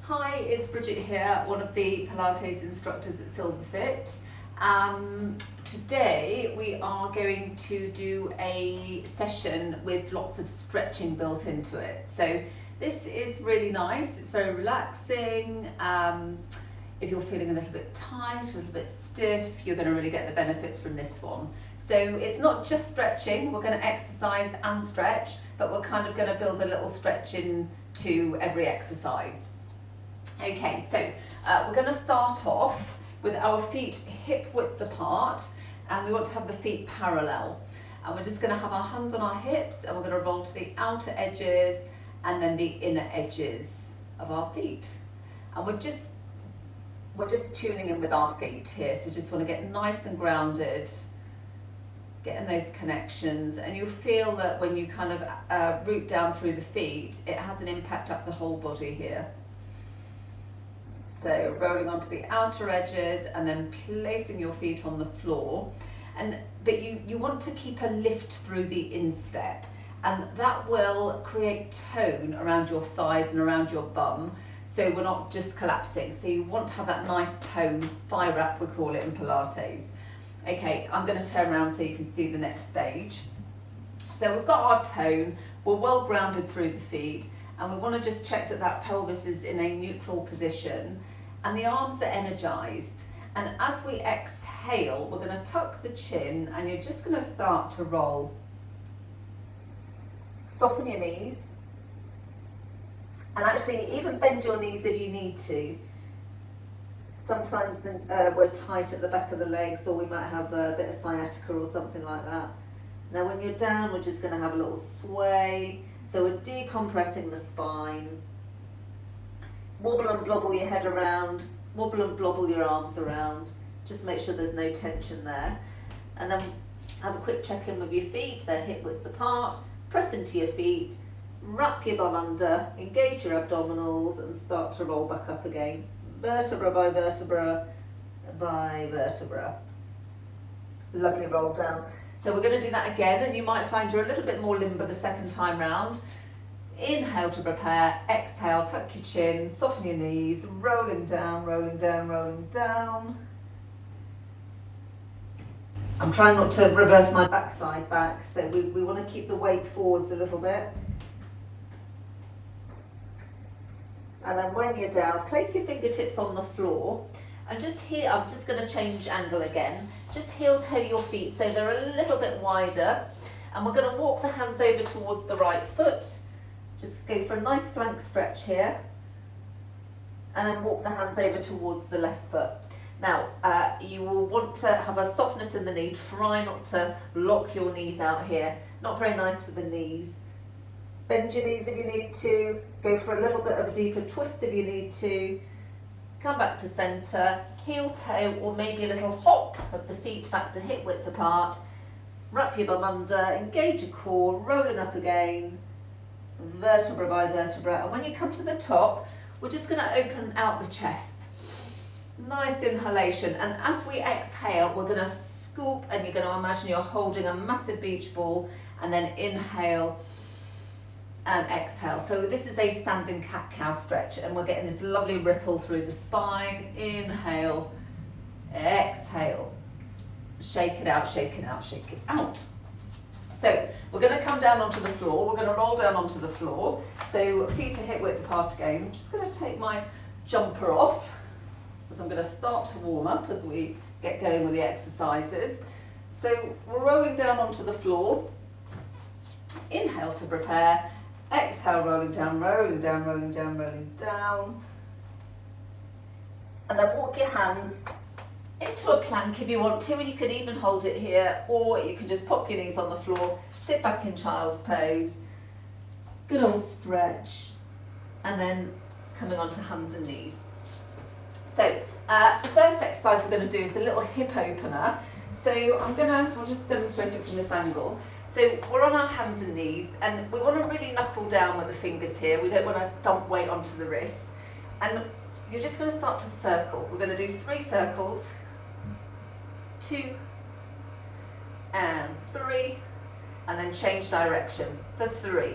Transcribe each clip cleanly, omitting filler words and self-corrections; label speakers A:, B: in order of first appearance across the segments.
A: Hi, it's Brigit here, one of the Pilates instructors at Silverfit. Today we are going to do a session with lots of stretching built into it. So this is really nice, it's very relaxing. If you're feeling a little bit tight, a little bit stiff, you're going to really get the benefits from this one. So it's not just stretching, we're going to exercise and stretch, but we're kind of going to build a little stretch into every exercise. Okay, so we're going to start off with our feet hip width apart, and we want to have the feet parallel. And we're just going to have our hands on our hips, and we're going to roll to the outer edges and then the inner edges of our feet. And we're just tuning in with our feet here, so we just want to get nice and grounded, getting those connections, and you'll feel that when you kind of root down through the feet, it has an impact up the whole body here. So rolling onto the outer edges and then placing your feet on the floor. But you want to keep a lift through the instep, and that will create tone around your thighs and around your bum, so we're not just collapsing. So you want to have that nice tone, thigh wrap we call it in Pilates. Okay, I'm going to turn around so you can see the next stage. So we've got our tone, we're well grounded through the feet, and we want to just check that that pelvis is in a neutral position and the arms are energized. And as we exhale, we're going to tuck the chin and you're just going to start to roll. Soften your knees, and actually even bend your knees if you need to. Sometimes we're tight at the back of the legs, or we might have a bit of sciatica or something like that. Now when you're down, we're just going to have a little sway. So we're decompressing the spine. Wobble and blobble your head around, wobble and blobble your arms around. Just make sure there's no tension there. And then have a quick check in with your feet, they're hip width apart. Press into your feet, wrap your bum under, engage your abdominals and start to roll back up again. Vertebra by vertebra by vertebra. Lovely roll down. So we're going to do that again, and you might find you're a little bit more limber the second time round. Inhale to prepare, exhale, tuck your chin, soften your knees, rolling down, rolling down, rolling down. I'm trying not to reverse my backside back, so we want to keep the weight forwards a little bit. And then when you're down, place your fingertips on the floor, and just here, I'm just going to change angle again. Just heel toe your feet so they're a little bit wider, and we're going to walk the hands over towards the right foot. Just go for a nice flank stretch here, and then walk the hands over towards the left foot. Now, you will want to have a softness in the knee. Try not to lock your knees out here. Not very nice for the knees. Bend your knees if you need to. Go for a little bit of a deeper twist if you need to. Come back to centre. Heel toe, or maybe a little hop of the feet back to hip width apart. Wrap your bum under, engage your core, rolling up again. Vertebra by vertebra, and when you come to the top, we're just going to open out the chest. Nice inhalation, and as we exhale, we're going to scoop, and you're going to imagine you're holding a massive beach ball, and then inhale and exhale. So this is a standing cat-cow stretch, and we're getting this lovely ripple through the spine. Inhale, exhale, shake it out, shake it out, shake it out. So we're going to come down onto the floor, we're going to roll down onto the floor. So feet are hip width apart again. I'm just going to take my jumper off, because I'm going to start to warm up as we get going with the exercises. So we're rolling down onto the floor. Inhale to prepare, exhale, rolling down, rolling down, rolling down, rolling down. And then walk your hands into a plank if you want to, and you can even hold it here, or you can just pop your knees on the floor, sit back in child's pose, good old stretch, and then coming on to hands and knees. So the first exercise we're going to do is a little hip opener. So I'll just demonstrate it from this angle. So we're on our hands and knees, and we want to really knuckle down with the fingers here. We don't want to dump weight onto the wrists, and you're just going to start to circle. We're going to do 3 circles. 2 and 3, and then change direction for 3,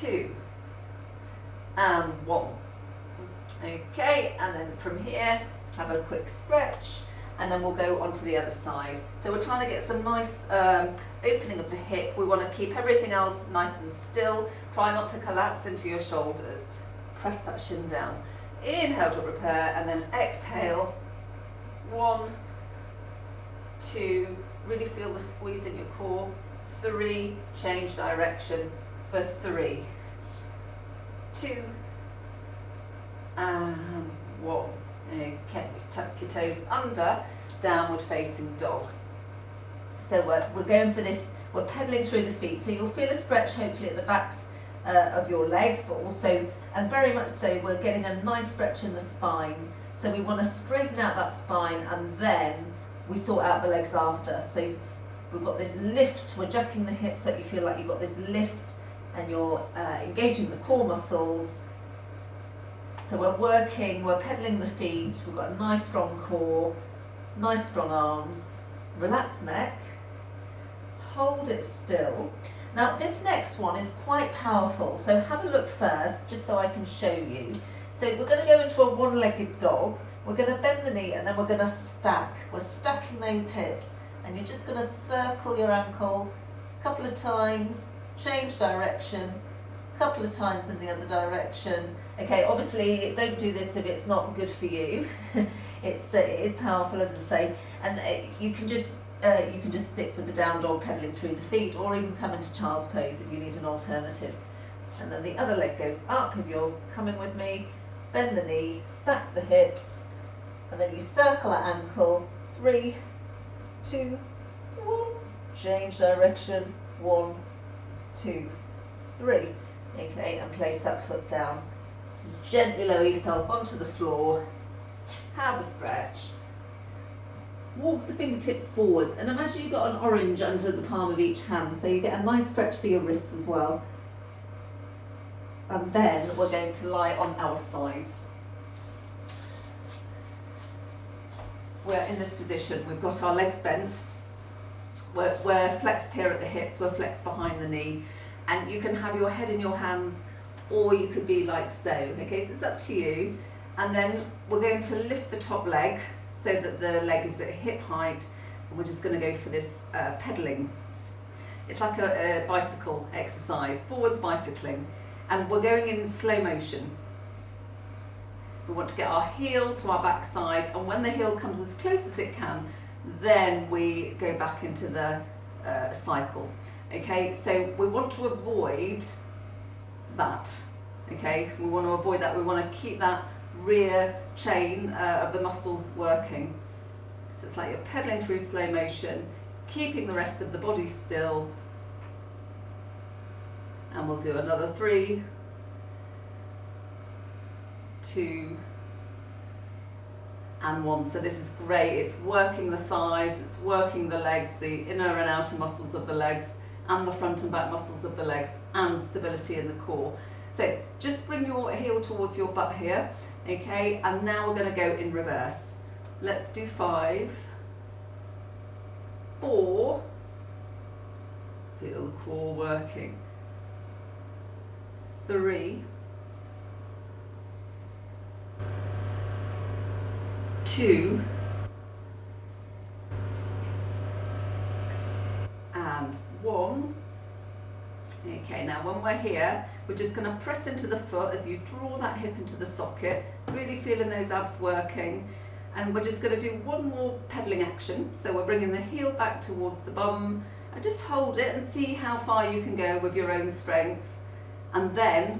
A: 2 and 1. Okay, and then from here, have a quick stretch, and then we'll go on to the other side. So we're trying to get some nice opening of the hip. We want to keep everything else nice and still. Try not to collapse into your shoulders. Press that shin down. Inhale to prepare, and then exhale. 1, 2, really feel the squeeze in your core. 3, change direction for 3, 2, and 1. Okay, tuck your toes under, downward facing dog. So we're going for this, we're pedaling through the feet. So you'll feel a stretch hopefully at the backs of your legs, but also, and very much so, we're getting a nice stretch in the spine. So we want to straighten out that spine, and then we sort out the legs after. So we've got this lift, we're jacking the hips so that you feel like you've got this lift and you're engaging the core muscles. So we're pedaling the feet, we've got a nice strong core, nice strong arms, relax neck, hold it still. Now this next one is quite powerful, so have a look first, just so I can show you. So we're going to go into a one-legged dog, we're going to bend the knee and then we're going to stack. We're stacking those hips, and you're just going to circle your ankle a couple of times, change direction, a couple of times in the other direction. Okay, obviously don't do this if it's not good for you. It is powerful, as I say, and you can just stick with the down dog pedaling through the feet, or even come into child's pose if you need an alternative. And then the other leg goes up if you're coming with me. Bend the knee, stack the hips, and then you circle that ankle. 3, 2, 1. Change direction. 1, 2, 3. Okay, and place that foot down. Gently lower yourself onto the floor. Have a stretch. Walk the fingertips forwards, and imagine you've got an orange under the palm of each hand, so you get a nice stretch for your wrists as well. And then we're going to lie on our sides. We're in this position, we've got our legs bent, we're flexed here at the hips, we're flexed behind the knee, and you can have your head in your hands, or you could be like so. Okay, so it's up to you. And then we're going to lift the top leg so that the leg is at hip height, and we're just going to go for this pedaling. It's like a bicycle exercise, forwards bicycling, and we're going in slow motion. We want to get our heel to our backside, and when the heel comes as close as it can, then we go back into the cycle. Okay, so we want to avoid that. Okay, we want to avoid that. We want to keep that rear chain of the muscles working. So it's like you're pedaling through slow motion, keeping the rest of the body still. And we'll do another 3, 2, and 1. So this is great. It's working the thighs, it's working the legs, the inner and outer muscles of the legs, and the front and back muscles of the legs, and stability in the core. So just bring your heel towards your butt here, okay, and now we're going to go in reverse. Let's do 5, 4, feel the core working, 3, 2, and 1. Okay, now when we're here, we're just going to press into the foot as you draw that hip into the socket, really feeling those abs working. And we're just going to do one more pedaling action. So we're bringing the heel back towards the bum, and just hold it and see how far you can go with your own strength. And then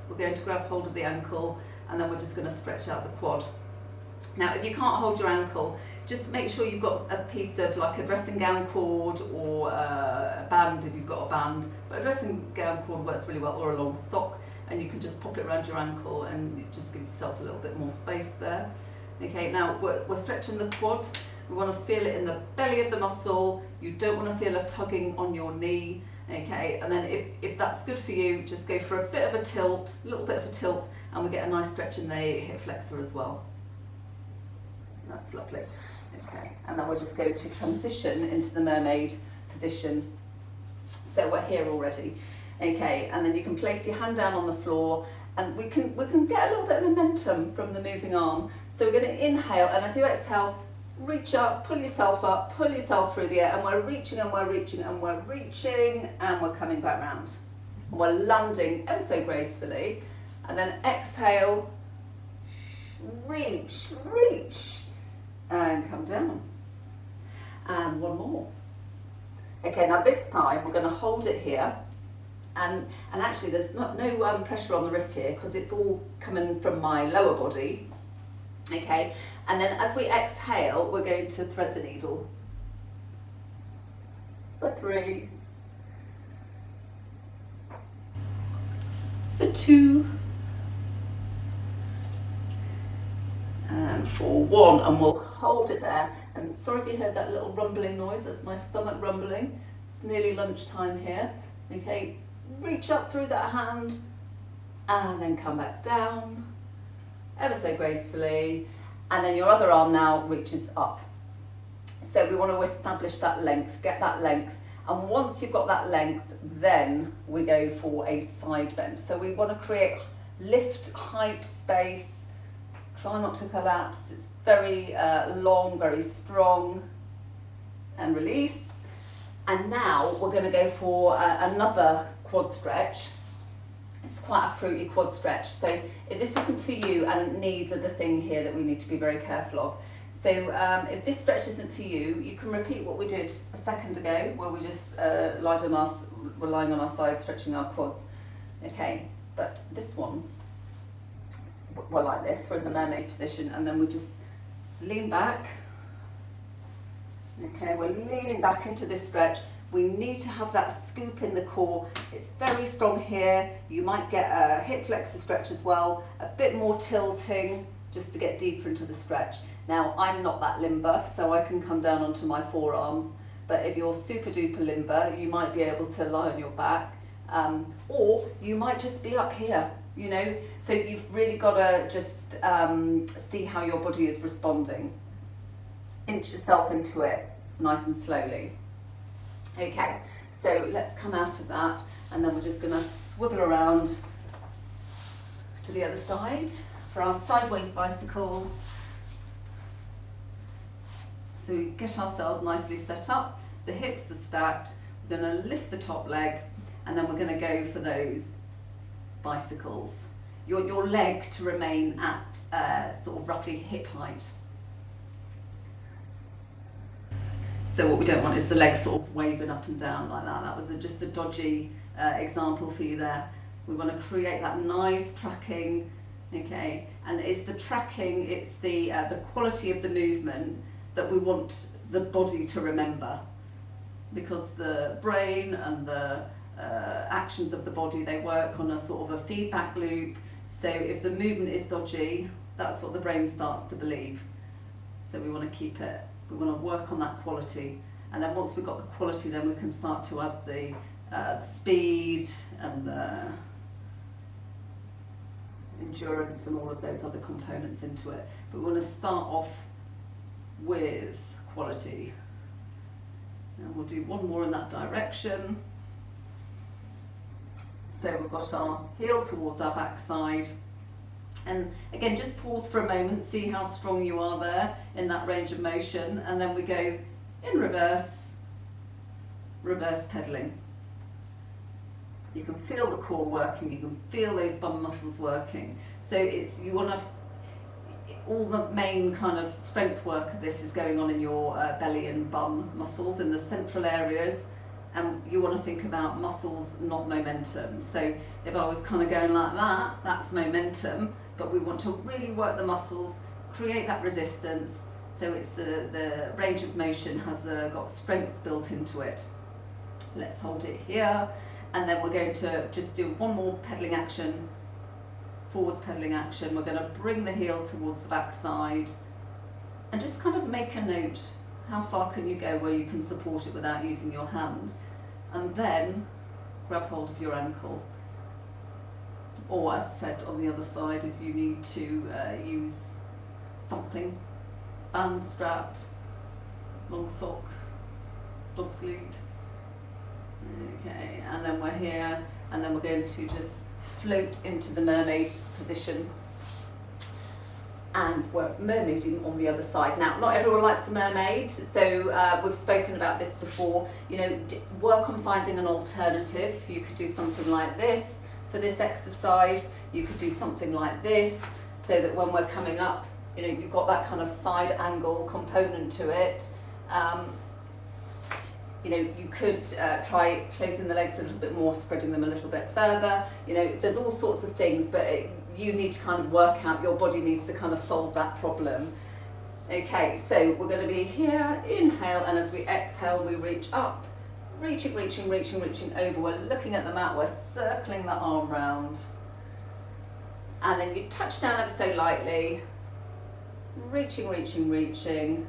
A: we're going to grab hold of the ankle, and then we're just going to stretch out the quad. Now, if you can't hold your ankle, just make sure you've got a piece of like a dressing gown cord, or a band if you've got a band. But a dressing gown cord works really well, or a long sock, and you can just pop it around your ankle, and it just gives yourself a little bit more space there. Okay, now we're stretching the quad. We want to feel it in the belly of the muscle. You don't want to feel a tugging on your knee. Okay, and then if that's good for you, just go for a bit of a tilt, a little bit of a tilt, and we get a nice stretch in the hip flexor as well. That's lovely. Okay, and then we'll just go to transition into the mermaid position. So we're here already. Okay, and then you can place your hand down on the floor,
B: And we can get a little bit of momentum from the moving arm. So we're going to inhale, and as you exhale, reach up, pull yourself through the air, and we're reaching and we're reaching and we're reaching, and we're coming back round. And we're landing ever so gracefully, and then exhale, reach, and come down. And one more. Okay, now this time we're going to hold it here, and actually there's no pressure on the wrist here because it's all coming from my lower body. Okay, and then as we exhale, we're going to thread the needle. For 3, for 2, and for 1, and we'll hold it there. And sorry if you heard that little rumbling noise, that's my stomach rumbling. It's nearly lunchtime here. Okay, reach up through that hand, and then come back down, ever so gracefully, and then your other arm now reaches up. So we want to establish that length, get that length, and once you've got that length, then we go for a side bend. So we want to create lift, height, space, try not to collapse. It's very long, very strong, and release. And now we're going to go for another quad stretch. It's quite a fruity quad stretch. So if this isn't for you, and knees are the thing here that we need to be very careful of. So if this stretch isn't for you, you can repeat what we did a second ago, where we just we're lying on our side, stretching our quads. Okay, but this one, we're like this, we're in the mermaid position, and then we just lean back. Okay, we're leaning back into this stretch. We need to have that scoop in the core. It's very strong here. You might get a hip flexor stretch as well, a bit more tilting just to get deeper into the stretch. Now, I'm not that limber, so I can come down onto my forearms, but if you're super duper limber, you might be able to lie on your back, or you might just be up here, you know? So you've really got to just see how your body is responding. Inch yourself into it nice and slowly. Okay, so let's come out of that, and then we're just going to swivel around to the other side for our sideways bicycles. So we get ourselves nicely set up, the hips are stacked, we're going to lift the top leg, and then we're going to go for those bicycles. Your leg to remain at sort of roughly hip height. So what we don't want is the leg sort of waving up and down like that. That was just a dodgy example for you there. We want to create that nice tracking, okay? And it's the tracking, it's the quality of the movement that we want the body to remember, because the brain and the actions of the body, they work on a sort of a feedback loop. So if the movement is dodgy, that's what the brain starts to believe. So we want to keep it, we want to work on that quality, and then once we've got the quality, then we can start to add the speed and the endurance and all of those other components into it. But we want to start off with quality. And we'll do one more in that direction. So we've got our heel towards our backside. And again, just pause for a moment, see how strong you are there in that range of motion, and then we go in reverse pedaling. You can feel the core working, you can feel those bum muscles working. So you want to, all the main kind of strength work of this is going on in your belly and bum muscles in the central areas, and you want to think about muscles, not momentum. So if I was kind of going like that, that's momentum, but we want to really work the muscles, create that resistance, so it's the range of motion has got strength built into it. Let's hold it here, and then we're going to just do one more pedaling action, forwards pedaling action. We're going to bring the heel towards the back side, and just kind of make a note, how far can you go where you can support it without using your hand, and then grab hold of your ankle. Or as I said, on the other side, if you need to use something, band, strap, long sock, dog's lead. Okay, and then we're here, and then we're going to just float into the mermaid position. And we're mermaiding on the other side. Now, not everyone likes the mermaid, so we've spoken about this before. You know, work on finding an alternative. You could do something like this for this exercise. You could do something like this, so that when we're coming up, you know, you've got that kind of side angle component to it. You know, you could try placing the legs a little bit more, spreading them a little bit further. You know, there's all sorts of things, but you need to kind of work out, your body needs to kind of solve that problem. Okay, so we're going to be here, inhale, and as we exhale, we reach up, reaching over. We're looking at the mat, we're circling the arm round. And then you touch down ever so lightly, reaching.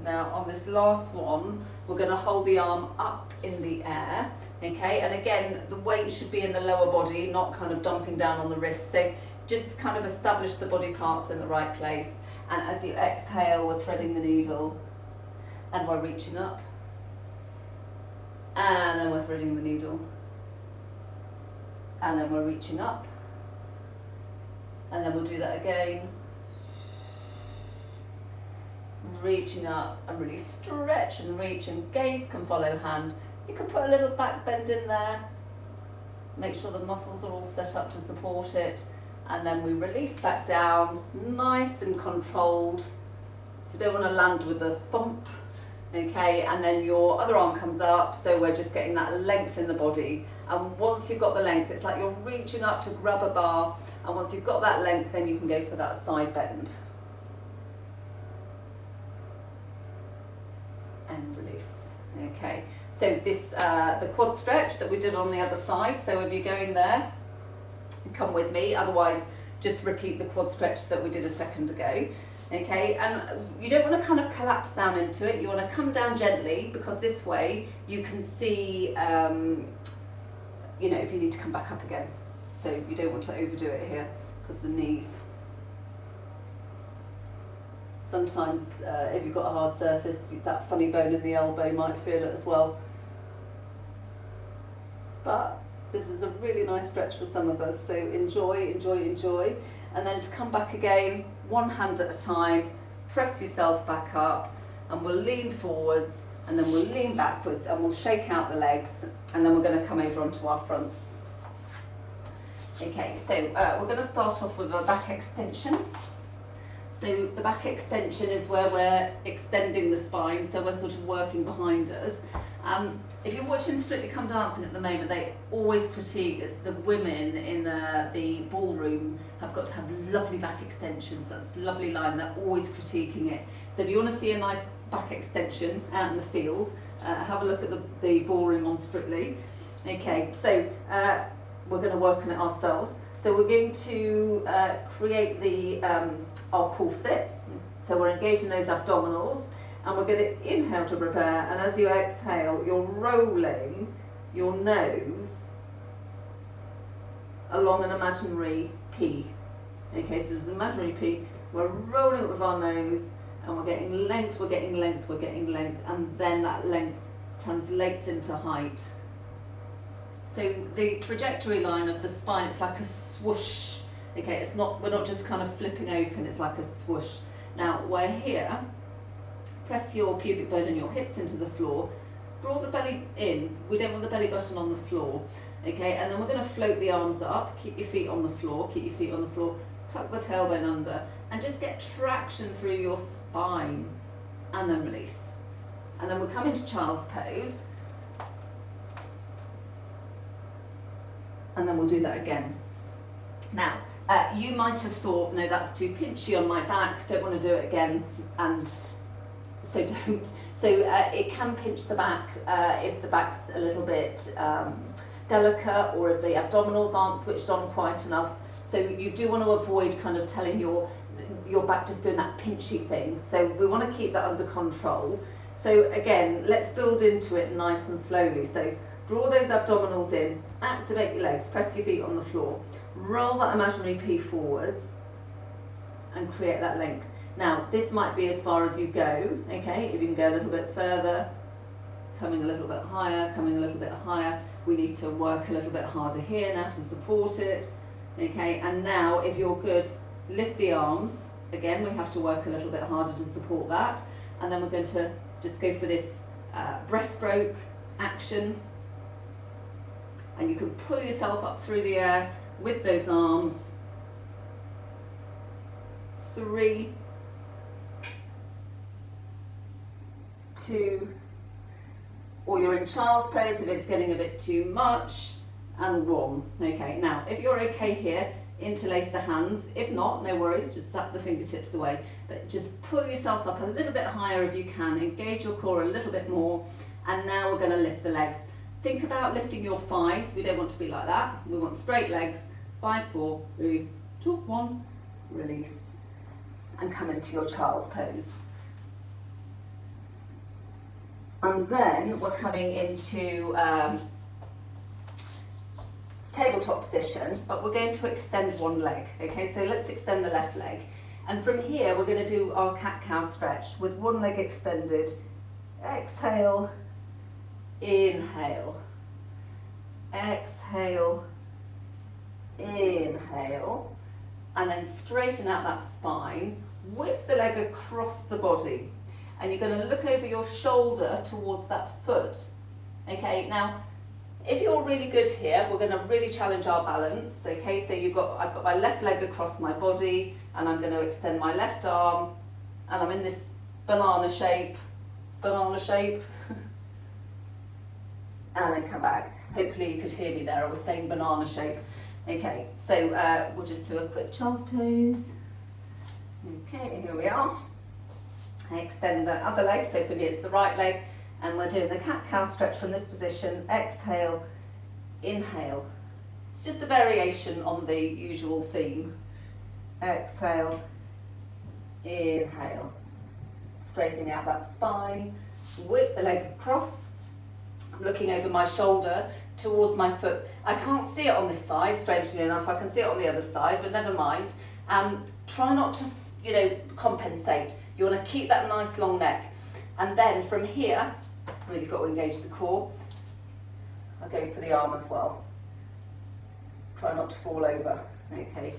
B: Now on this last one, we're going to hold the arm up in the air, okay? And again, the weight should be in the lower body, not kind of dumping down on the wrist. So just kind of establish the body parts in the right place. And as you exhale, we're threading the needle and we're reaching up. And then we're threading the needle. And then we're reaching up. And then we'll do that again. Reaching up and really stretch and reach, and gaze can follow hand. You can put a little back bend in there, make sure the muscles are all set up to support it, and then we release back down, nice and controlled, so you don't want to land with a thump, okay? And then your other arm comes up, so we're just getting that length in the body, and once you've got the length, it's like you're reaching up to grab a bar, and once you've got that length, then you can go for that side bend. And release. Okay, so this the quad stretch that we did on the other side, so if you're going there, come with me, otherwise just repeat the quad stretch that we did a second ago. Okay, and you don't want to kind of collapse down into it, you want to come down gently, because this way you can see you know, if you need to come back up again, so you don't want to overdo it here, because the knees. Sometimes if you've got a hard surface, that funny bone in the elbow might feel it as well. But this is a really nice stretch for some of us, so enjoy. And then to come back again, one hand at a time, press yourself back up, and we'll lean forwards, and then we'll lean backwards, and we'll shake out the legs, and then we're going to come over onto our fronts. Okay, so we're going to start off with a back extension. So the back extension is where we're extending the spine, so we're sort of working behind us. If you're watching Strictly Come Dancing at the moment, they always critique us, the women in the ballroom have got to have lovely back extensions. That's a lovely line, they're always critiquing it. So if you want to see a nice back extension out in the field, have a look at the ballroom on Strictly. Okay, so we're going to work on it ourselves. So we're going to create the our corset. So we're engaging those abdominals, and we're going to inhale to prepare, and as you exhale, you're rolling your nose along an imaginary P. Okay, so there's an imaginary P, we're rolling it with our nose, and we're getting length, and then that length translates into height. So the trajectory line of the spine, it's like a swoosh. Okay, it's not, we're not just kind of flipping open, it's like a swoosh. Now we're here, press your pubic bone and your hips into the floor, draw the belly in, we don't want the belly button on the floor. Okay, and then we're going to float the arms up, keep your feet on the floor, tuck the tailbone under, and just get traction through your spine, and then release. And then we'll come into child's pose, and then we'll do that again. Now, you might have thought, no, that's too pinchy on my back, don't want to do it again, and so don't. So it can pinch the back if the back's a little bit delicate, or if the abdominals aren't switched on quite enough. So you do want to avoid kind of telling your back just doing that pinchy thing. So we want to keep that under control. So again, let's build into it nice and slowly. So draw those abdominals in, activate your legs, press your feet on the floor, roll that imaginary P forwards, and create that length. Now, this might be as far as you go, okay? If you can go a little bit further, coming a little bit higher, We need to work a little bit harder here now to support it. Okay, and now if you're good, lift the arms. Again, we have to work a little bit harder to support that. And then we're going to just go for this breaststroke action. And you can pull yourself up through the air with those arms. 3, 2, or you're in child's pose if it's getting a bit too much, and 1. Okay, now if you're okay here, interlace the hands. If not, no worries, just zap the fingertips away. But just pull yourself up a little bit higher if you can, engage your core a little bit more, and now we're going to lift the legs. Think about lifting your thighs. We don't want to be like that. We want straight legs. 5, 4, 3, 2, 1, release, and come into your child's pose. And then we're coming into tabletop position, but we're going to extend one leg. Okay, so let's extend the left leg. And from here, we're going to do our cat-cow stretch with one leg extended. Exhale, inhale, exhale, inhale, and then straighten out that spine, whip the leg across the body, and you're going to look over your shoulder towards that foot. Okay, now if you're really good here, we're going to really challenge our balance. Okay, so I've got my left leg across my body, and I'm going to extend my left arm, and I'm in this banana shape, and then come back. Hopefully you could hear me there, I was saying banana shape. Okay, so we'll just do a quick child's pose. Okay, here we are. I extend the other leg, so for me it's the right leg, and we're doing the cat-cow stretch from this position. Exhale, inhale. It's just a variation on the usual theme. Exhale, inhale. Straightening out that spine, whip the leg across. I'm looking over my shoulder towards my foot. I can't see it on this side, strangely enough. I can see it on the other side, but never mind. Try not to, compensate. You want to keep that nice long neck. And then from here, really got to engage the core. I'll go for the arm as well. Try not to fall over. Okay.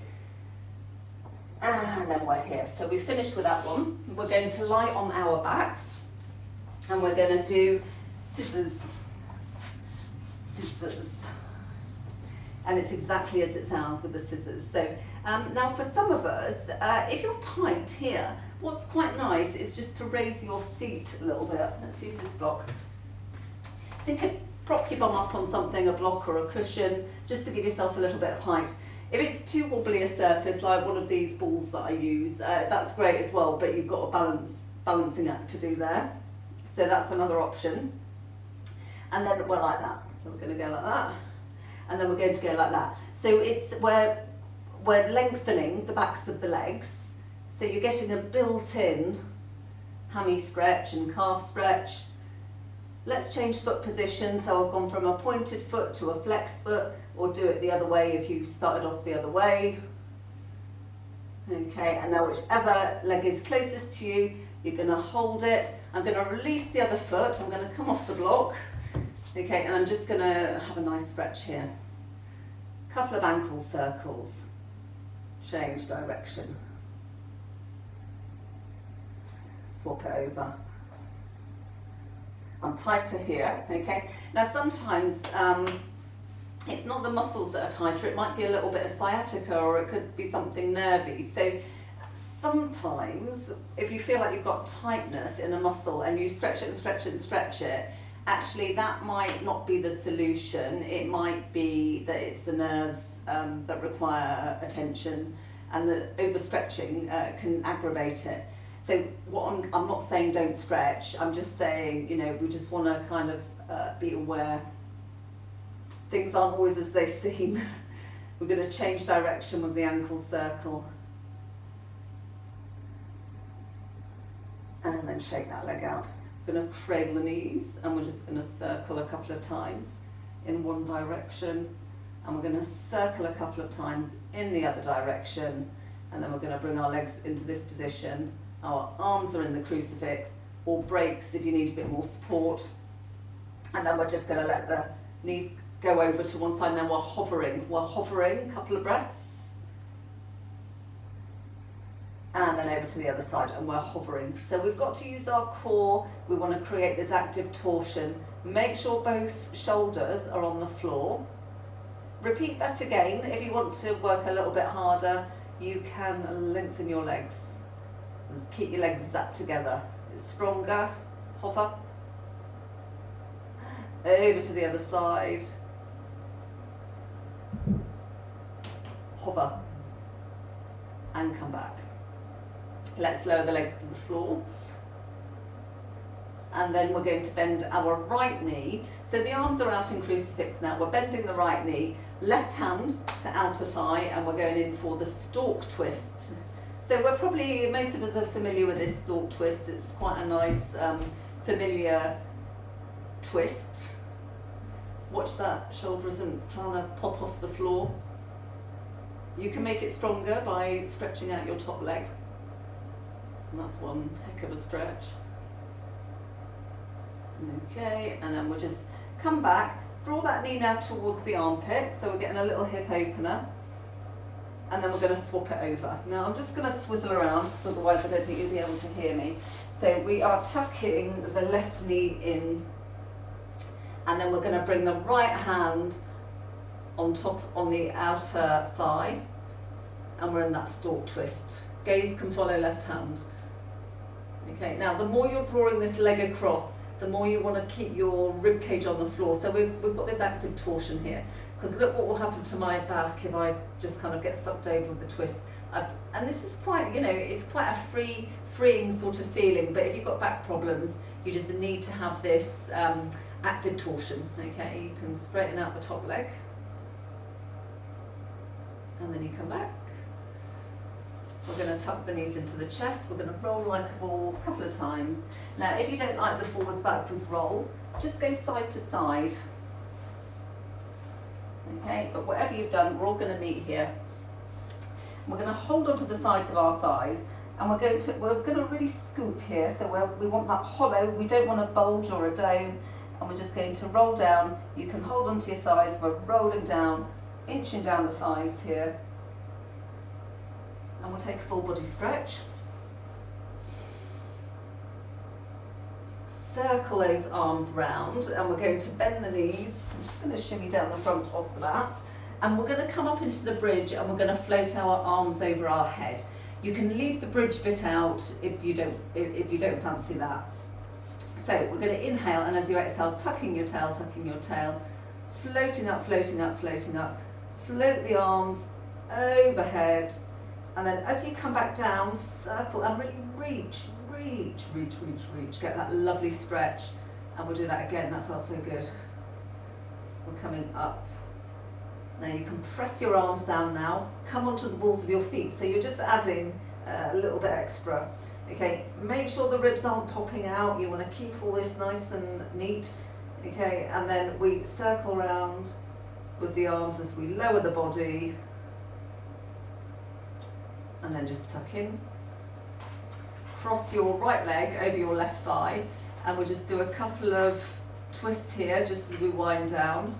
B: And then we're here. So we finished with that one. We're going to lie on our backs, and we're going to do scissors. And it's exactly as it sounds with the scissors. So now for some of us, if you're tight here, what's quite nice is just to raise your seat a little bit. Let's use this block. So you can prop your bum up on something, a block or a cushion, just to give yourself a little bit of height. If it's too wobbly a surface, like one of these balls that I use, that's great as well, but you've got a balancing act to do there. So that's another option. And then we're like that. So we're going to go like that. And then we're going to go like that. So we're lengthening the backs of the legs. So you're getting a built-in hammy stretch and calf stretch. Let's change foot position. So I've gone from a pointed foot to a flex foot, or do it the other way if you started off the other way. Okay, and now whichever leg is closest to you, you're going to hold it. I'm going to release the other foot. I'm going to come off the block. Okay, and I'm just going to have a nice stretch here. Couple of ankle circles. Change direction. Swap it over. I'm tighter here, okay? Now sometimes it's not the muscles that are tighter, it might be a little bit of sciatica, or it could be something nervy. So sometimes if you feel like you've got tightness in a muscle and you stretch it and stretch it and stretch it, actually that might not be the solution. It might be that it's the nerves that require attention, and the overstretching can aggravate it. So what I'm not saying don't stretch, I'm just saying, we just want to kind of be aware. Things aren't always as they seem. We're going to change direction with the ankle circle. And then shake that leg out. We're going to cradle the knees, and we're just going to circle a couple of times in one direction, and we're going to circle a couple of times in the other direction, and then we're going to bring our legs into this position. Our arms are in the crucifix, or breaks if you need a bit more support, and then we're just going to let the knees go over to one side. Now we're hovering, a couple of breaths. And then over to the other side, and we're hovering. So we've got to use our core. We want to create this active torsion. Make sure both shoulders are on the floor. Repeat that again. If you want to work a little bit harder, you can lengthen your legs. Keep your legs zapped together. Stronger, hover. Over to the other side. Hover. And come back. Let's lower the legs to the floor. And then we're going to bend our right knee. So the arms are out in crucifix now. We're bending the right knee, left hand to outer thigh, and we're going in for the stork twist. So we're probably, most of us are familiar with this stork twist. It's quite a nice, familiar twist. Watch that shoulder isn't trying to pop off the floor. You can make it stronger by stretching out your top leg. And that's one heck of a stretch. Okay, and then we'll just come back, draw that knee now towards the armpit, so we're getting a little hip opener, and then we're going to swap it over. Now I'm just going to swivel around, because otherwise I don't think you'll be able to hear me. So we are tucking the left knee in, and then we're going to bring the right hand on top, on the outer thigh, and we're in that stork twist. Gaze can follow left hand. Okay, now the more you're drawing this leg across, the more you want to keep your rib cage on the floor. So we've got this active torsion here. Because look what will happen to my back if I just kind of get sucked over with the twist. And this is quite, you know, it's quite a freeing sort of feeling. But if you've got back problems, you just need to have this active torsion. Okay, you can straighten out the top leg. And then you come back. We're going to tuck the knees into the chest. We're going to roll like a ball a couple of times. Now, if you don't like the forwards backwards roll, just go side to side. Okay, but whatever you've done, we're all going to meet here. We're going to hold onto the sides of our thighs, and we're going to really scoop here. So we want that hollow. We don't want a bulge or a dome, and we're just going to roll down. You can hold onto your thighs. We're rolling down, inching down the thighs here. And we'll take a full body stretch. Circle those arms round, and we're going to bend the knees. I'm just going to shimmy down the front of that. And we're going to come up into the bridge, and we're going to float our arms over our head. You can leave the bridge bit out if you don't fancy that. So we're going to inhale, and as you exhale, tucking your tail, floating up, floating up, floating up. Float the arms overhead. And then as you come back down, circle and really reach. Get that lovely stretch. And we'll do that again, that felt so good. We're coming up. Now you can press your arms down now, come onto the balls of your feet. So you're just adding a little bit extra. Okay, make sure the ribs aren't popping out. You want to keep all this nice and neat. Okay, and then we circle around with the arms as we lower the body. And then just tuck in. Cross your right leg over your left thigh, and we'll just do a couple of twists here just as we wind down.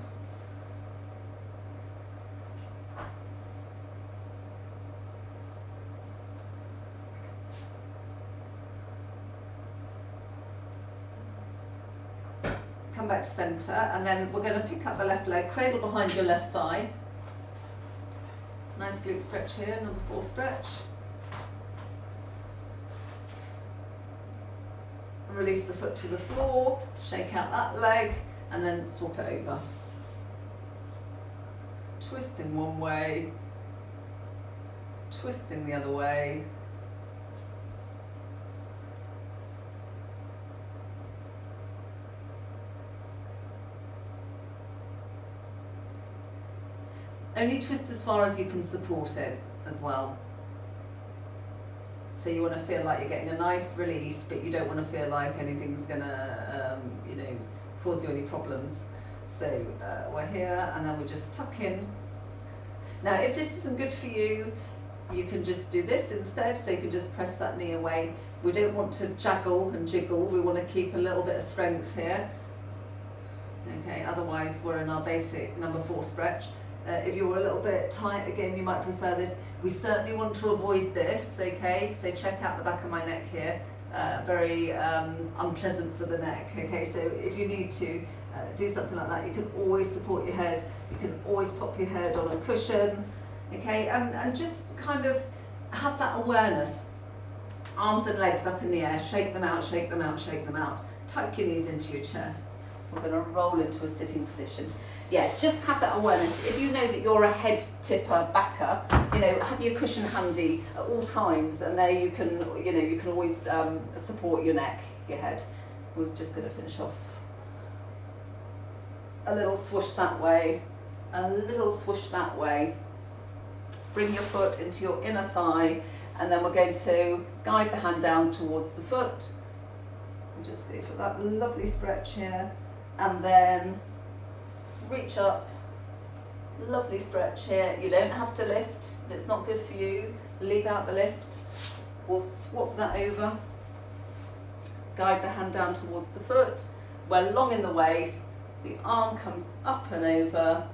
B: Come back to centre, and then we're going to pick up the left leg, cradle behind your left thigh. Nice glute stretch here, number 4 stretch. Release the foot to the floor, shake out that leg, and then swap it over. Twisting one way, twisting the other way. Only twist as far as you can support it as well. So you want to feel like you're getting a nice release, but you don't want to feel like anything's going to, cause you any problems. So we're here, and then we just tuck in. Now, if this isn't good for you, you can just do this instead. So you can just press that knee away. We don't want to jaggle and jiggle. We want to keep a little bit of strength here.
A: Okay, otherwise we're in our basic number 4 stretch. If you're a little bit tight, again, you might prefer this. We certainly want to avoid this, okay? So check out the back of my neck here. Very unpleasant for the neck, okay? So if you need to do something like that, you can always support your head. You can always pop your head on a cushion, okay? And just kind of have that awareness. Arms and legs up in the air, shake them out, shake them out, shake them out. Tuck your knees into your chest. We're going to roll into a sitting position. Yeah, just have that awareness. If you know that you're a head tipper backer, you know, have your cushion handy at all times, and there you can, you know, you can always support your neck, your head. We're just going to finish off. A little swoosh that way, a little swoosh that way. Bring your foot into your inner thigh, and then we're going to guide the hand down towards the foot. And just go for that lovely stretch here, and then reach up, lovely stretch here. You don't have to lift, if it's not good for you, leave out the lift. We'll swap that over. Guide the hand down towards the foot. We're long in the waist, the arm comes up and over,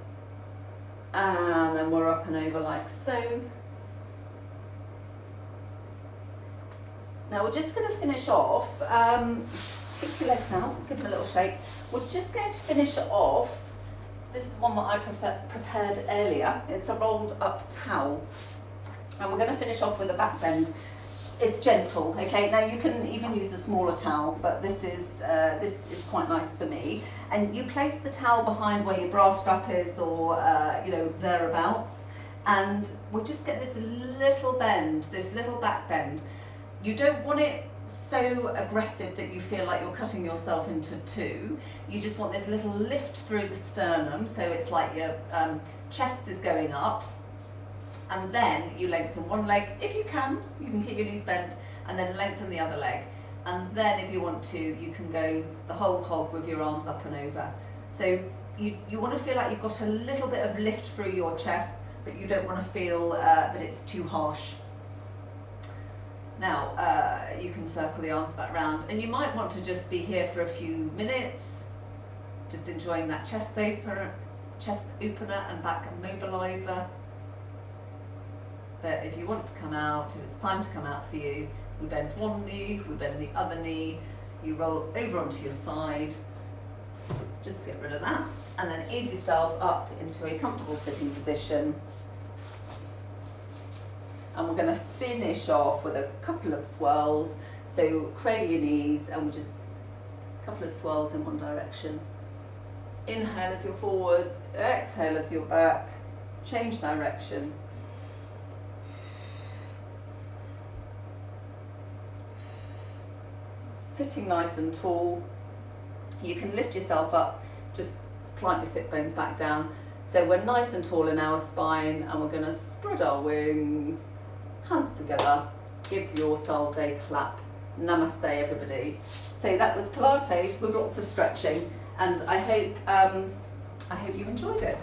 A: and then we're up and over like so. Now we're just going to finish off, kick your legs out, give them a little shake. We're just going to finish it off. This is one that I prepared earlier. It's a rolled up towel. And we're going to finish off with a back bend. It's gentle, okay? Now you can even use a smaller towel, but this is quite nice for me. And you place the towel behind where your bra strap is, or you know, thereabouts. And we'll just get this little bend, this little back bend. You don't want it so aggressive that you feel like you're cutting yourself into two. You just want this little lift through the sternum, so it's like your chest is going up, and then you lengthen one leg if you can keep your knees bent, and then lengthen the other leg, and then if you want to, you can go the whole hog with your arms up and over. So you want to feel like you've got a little bit of lift through your chest, but you don't want to feel that it's too harsh. Now, you can circle the arms back round, and you might want to just be here for a few minutes, just enjoying that chest opener and back mobiliser. But if you want to come out, if it's time to come out for you, we bend one knee, we bend the other knee, you roll over onto your side, just get rid of that, and then ease yourself up into a comfortable sitting position. And we're going to finish off with a couple of swirls. So cradle your knees, and we just a couple of swirls in one direction. Inhale as you're forwards, exhale as you're back, change direction. Sitting nice and tall. You can lift yourself up, just plant your sit bones back down. So we're nice and tall in our spine, and we're going to spread our wings. Hands together, give yourselves a clap. Namaste, everybody. So that was Pilates with lots of stretching, and I hope you enjoyed it.